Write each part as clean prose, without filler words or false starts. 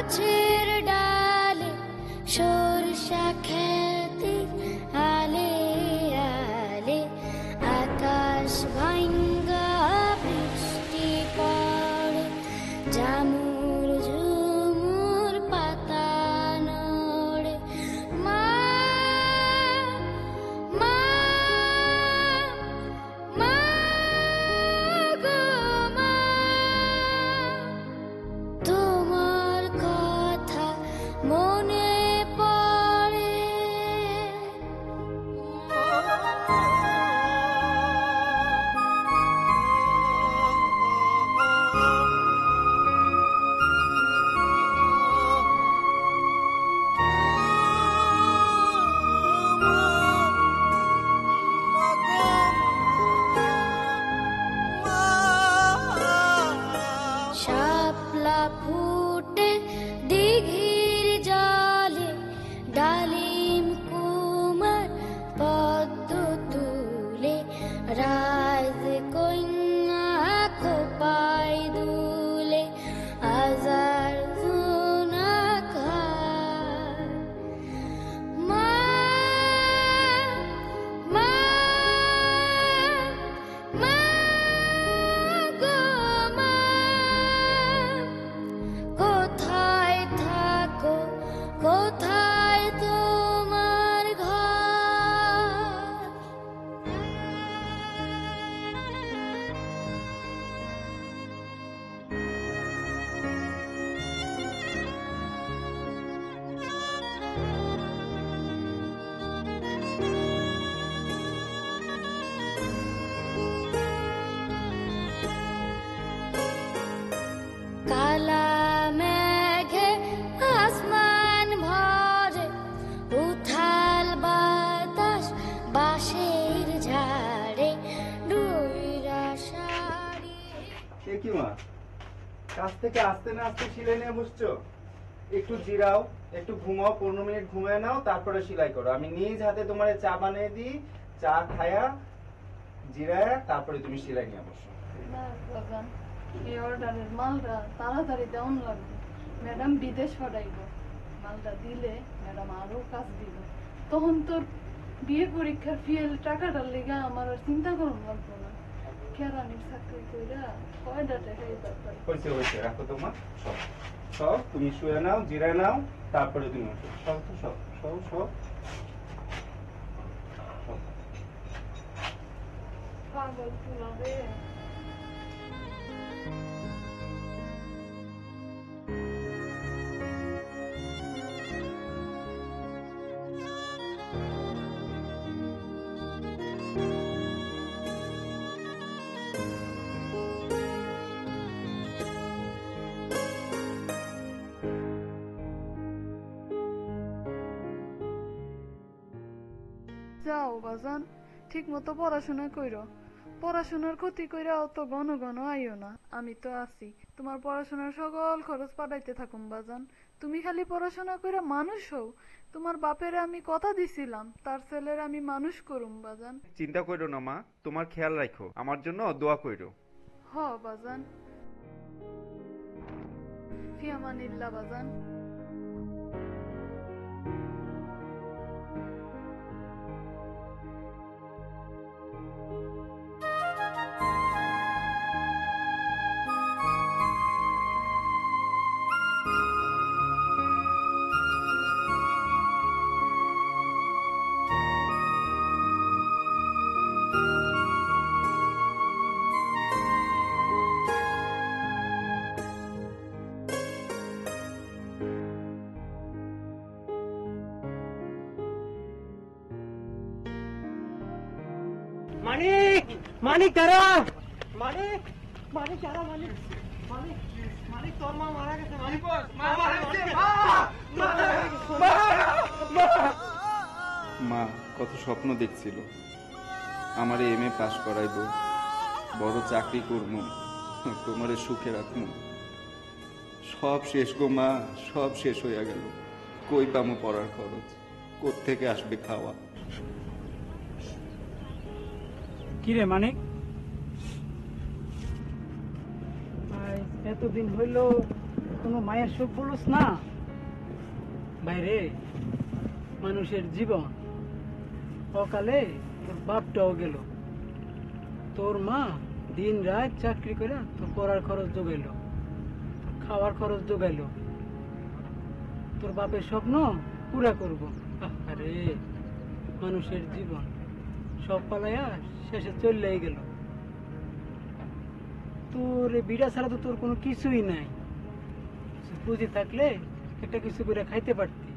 গাছের ডালে সরষা খেতে আলে আলে আকাশ ভাঙ্গা বৃষ্টি পড়ে জামুর ঝুমুর পাতা নড়ে মা মা মা গো মা তোমার কথা মনে পড়ে। শাপলা ফুটে দিঘির জলে ডালিম কুমার পদ্ম তুলে রাজ কন্যা খোপায় দুলে আজার জোনা খায় মা মা মা গো মা কোথায় থাকো কোথায় তোমার ঘর। কালা মেঘে আসমান ভরে উথাল বাতাস বাঁশের ঝাড়ে ডুইরা শাড়ি। সে কি মা, কাছ থেকে আসতে না আসতে সেলাই নিয়ে বসছো? একটু জিরাও, একটু ঘুমাও, 15 মিনিট ঘুমায় নাও, তারপরে সেলাই করো। আমি নিজ হাতে তোমার চা বানিয়ে দিই, চা খায়া জিরায়া তারপরে তুমি সেলাই নিয়ে বসো। না বাজান, এই অর্ডারের মালটা তাড়াতাড়ি দেওয়ান লাগবে। ম্যাডাম বিদেশ পাঠাইব, মালটা দিলে ম্যাডাম আরো কাজ দিব। তখন তোর বিয়ে পরীক্ষার ফিয়েল টাকাটার লেগে আমার আর চিন্তা করুন লাগবো না। কেরানির চাকরি কইরা কয়টা টাকাই দরকার। হয়েছে হয়েছে, রাখো তো মা। সব সব তুমি শুয়ে নাও, জিরায় নাও, তারপরে তুমি বসো। সব তো সব সব সব সব। পাগল তুলা রে। যাও বাজান, ঠিক মতো পড়াশোনা কইরো। পড়াশোনার ক্ষতি কইরা অত ঘন ঘন আইও না। আমি তো আছি, তোমার পড়াশোনার সকল খরচ পাঠাইতে থাকুম বাজান। তুমি খালি পড়াশোনা কইরা মানুষ হও। তোমার বাপের আমি কথা দিছিলাম, তার ছেলের আমি মানুষ করুম বাজান। চিন্তা করো না মা, তোমার খেয়াল রাখো, আমার জন্য দোয়া করো। হ বাজান। ফিয়ামানিল্লাহ বাজান। মানিক, মানিক দাঁড়া, মানিক, মানিক দাঁড়া, মানিক, মানিক, মানিক তোর মা মারা গেছে। মানিক মা কত স্বপ্ন দেখছিল, আমার এমএ পাস করাইব, বড় চাকরি করব, তোমারে সুখে রাখবো। সব শেষ গো মা, সব শেষ হইয়া গেল। কই পামো পড়ার খরচ, কোত্থেকে আসবে খাওয়া? কিরে মানিক, এতদিন হইল কোনো মায়ের সুখ বলুস না বাইরে, মানুষের জীবন অকালে তোর বাপটাও গেল, তোর মা দিন রাত চাকরি করে তোর পড়ার খরচ জোগাইল, তোর খাওয়ার খরচ জোগাইল, তোর বাপের স্বপ্ন পুরা করবো। আরে মানুষের জীবন সব পালাইয়া শেষে চললেই গেল। তোর এই বিড়া ছাড়া তো তোর কোনো কিছুই নাই, পুঁজি থাকলে একটা কিছু করে খাইতে পারতি।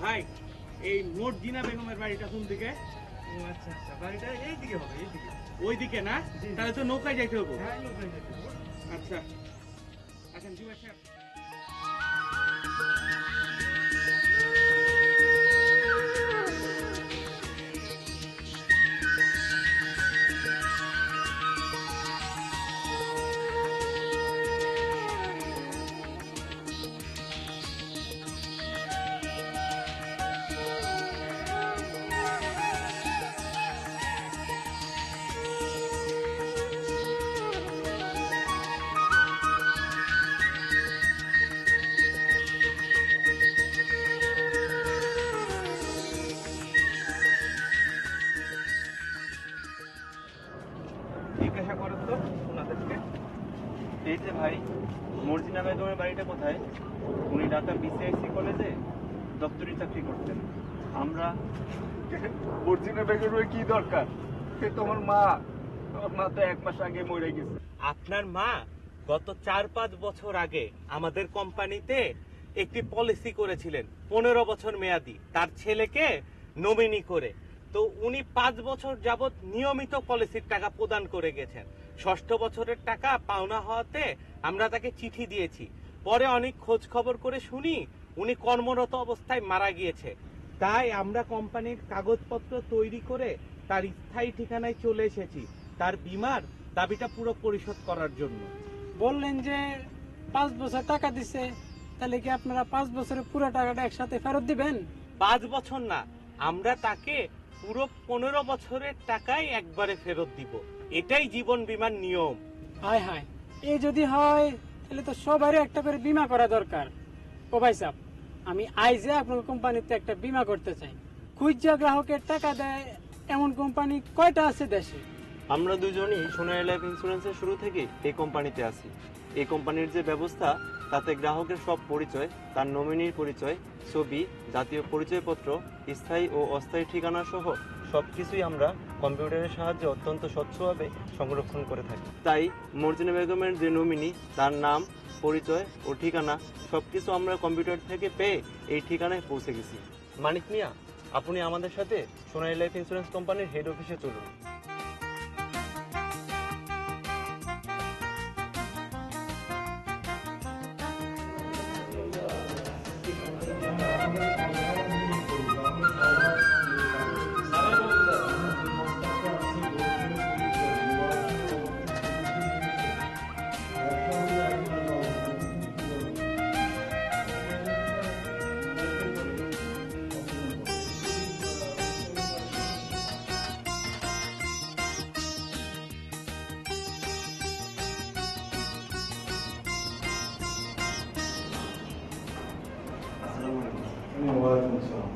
ভাই এই মর্জিনা বেগমের বাড়িটা কোন দিকে? ও আচ্ছা আচ্ছা, বাড়িটা এই দিকে হবে, এই দিকে। ওই দিকে না? তাহলে তো নৌকায় যাইতে হবে। হ্যাঁ নৌকায় যাইতে হবে। আচ্ছা এখন জুয়েল সাহেব জিজ্ঞাসা করেন তো ওনাদেরকে। এই যে ভাই, মর্জিনা বেগমের বাড়িটা কোথায়? উনি ঢাকা বিসিআইসি কলেজে দপ্তরি চাকরি করতেন। আমরা মর্জিনা বেগমের কি দরকার? তোমার মা তো 1 মাস আগে মরে গেছে। আপনার মা গত 4-5 বছর আগে আমাদের কোম্পানিতে একটি পলিসি করেছিলেন 15 বছর মেয়াদি, তার ছেলেকে নমিনি করে। তো উনি 5 বছর যাবত নিয়মিত পলিসির টাকা প্রদান করে গেছেন। 6ষ্ঠ বছরের টাকা পাওনা হওয়াতে আমরা তাকে চিঠি দিয়েছি। পরে অনেক খোঁজ খবর করে শুনি উনি কর্মরত অবস্থায় মারা গিয়েছে। তাই আমরা কোম্পানির কাগজপত্র তৈরি করে তার স্থায়ী ঠিকানায় চলে এসেছি তার বীমার দাবিটা পুরো পরিশোধ করার জন্য। বললেন যে 5 বছর টাকা দিছে, তাহলে কি আপনারা 5 বছরের পুরো টাকাটা একসাথে ফেরত দিবেন? 5 বছর না, আমরা তাকে পুরো 15 বছরের টাকাই একবারে ফেরত দিব। এটাই জীবন বীমার নিয়ম। হায় হায়, এই যদি হয় তাহলে তো সবারই একটা করে বীমা করা দরকার। ও ভাই সাহেব, আমি আইজে আপনার কোম্পানিতে একটা বীমা করতে চাই। খুঁজা গ্রাহকের টাকা দেয় এমন কোম্পানি কয়টা আছে দেশে? আমরা দুজনই সোনালী লাইফ ইন্স্যুরেন্সের শুরু থেকে এই কোম্পানিতে আছি। এই কোম্পানির যে ব্যবস্থা, তাতে গ্রাহকের সব পরিচয়, তার নমিনির পরিচয়, ছবি, জাতীয় পরিচয়পত্র, স্থায়ী ও অস্থায়ী ঠিকানা সহ সবকিছুই আমরা কম্পিউটারের সাহায্যে অত্যন্ত স্বচ্ছভাবে সংরক্ষণ করে থাকি। তাই মর্জিনা বেগমের যে নমিনি, তার নাম, পরিচয় ও ঠিকানা সবকিছু আমরা কম্পিউটার থেকে পেয়ে এই ঠিকানায় পৌঁছে গেছি। মানিক মিয়া, আপনি আমাদের সাথে সোনালী লাইফ ইন্স্যুরেন্স কোম্পানির হেড অফিসে চলুন।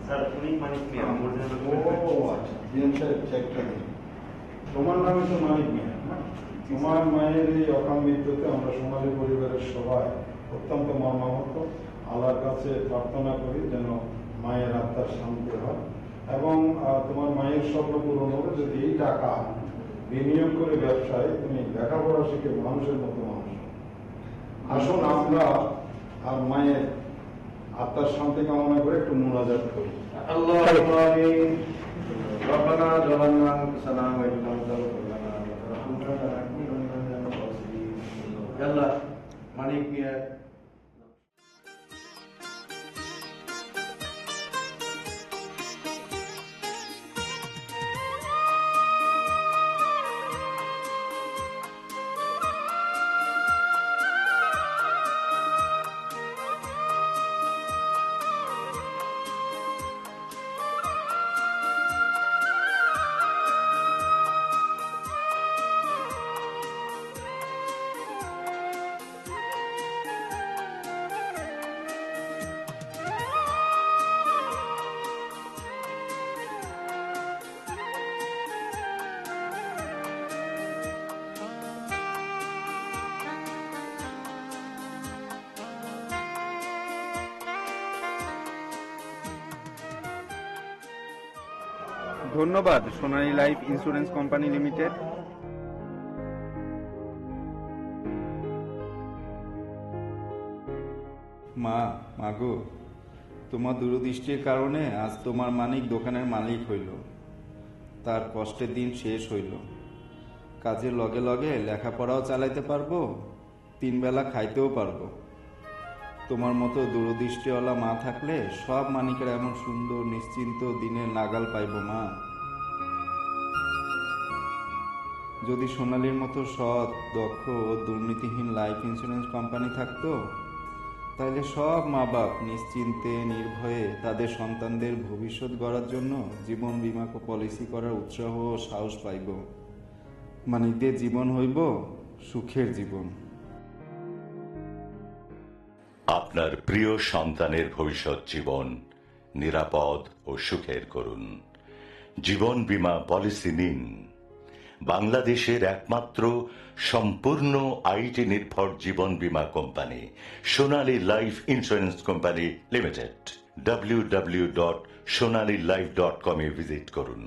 স্যার, উনি মানিক মিয়া, মর্জিনা বেগমের। তোমার নামে তো মানিক মিয়া না? তোমার মায়ের এই অকাল মৃত্যুতে আমরা সোনালী পরিবারের সবাই অত্যন্ত মর্মাহত। আল্লাহর কাছে প্রার্থনা করি যেন মায়ের আত্মার শান্তি হয় এবং তোমার মায়ের স্বপ্ন পূরণ হবে। যদি এই টাকা বিনিয়োগ করে ব্যবসায় তুমি লেখাপড়া শিখে মানুষের মতো মানুষ। আসুন আমরা আর মায়ের আত্মার শান্তি কামনা করে একটু মুনাজাত করি। اللهم آمين. ربنا ظلمنا أنفسنا وإن لم تغفر لنا وترحمنا لنكونن من الخاسرين. يلا মানিক মিয়া ধন্যবাদ সোনালী লাইফ ইন্স্যুরেন্স কোম্পানি লিমিটেড। মাগো, তোমার দূরদৃষ্টির কারণে আজ তোমার মানিক দোকানের মালিক হইল, তার কষ্টের দিন শেষ হইল। কাজের লগে লগে লেখাপড়াও চালাইতে পারবো, 3 বেলা খাইতেও পারবো। তোমার মতো দূরদৃষ্টিওয়ালা মা থাকলে সব মানিকের এমন সুন্দর নিশ্চিন্ত দিনের নাগাল পাইব মা। যদি সোনালীর মতো সৎ, দক্ষ ও দুর্নীতিহীন লাইফ ইন্স্যুরেন্স কোম্পানি থাকতো, তাহলে সব মা বাপ নিশ্চিন্তে নির্ভয়ে তাদের সন্তানদের ভবিষ্যৎ গড়ার জন্য জীবন বীমা পলিসি করার উৎসাহ ও সাহস পাইব। মানিকদের জীবন হইব সুখের জীবন। আপনার প্রিয় সন্তানের ভবিষ্যৎ জীবন নিরাপদ ও সুখের করুন। জীবন বীমা পলিসি নিন। বাংলাদেশের একমাত্র সম্পূর্ণ আইটি নির্ভর জীবন বীমা company Sonali life insurance company limited. www.sonalilife.com a visit করুন।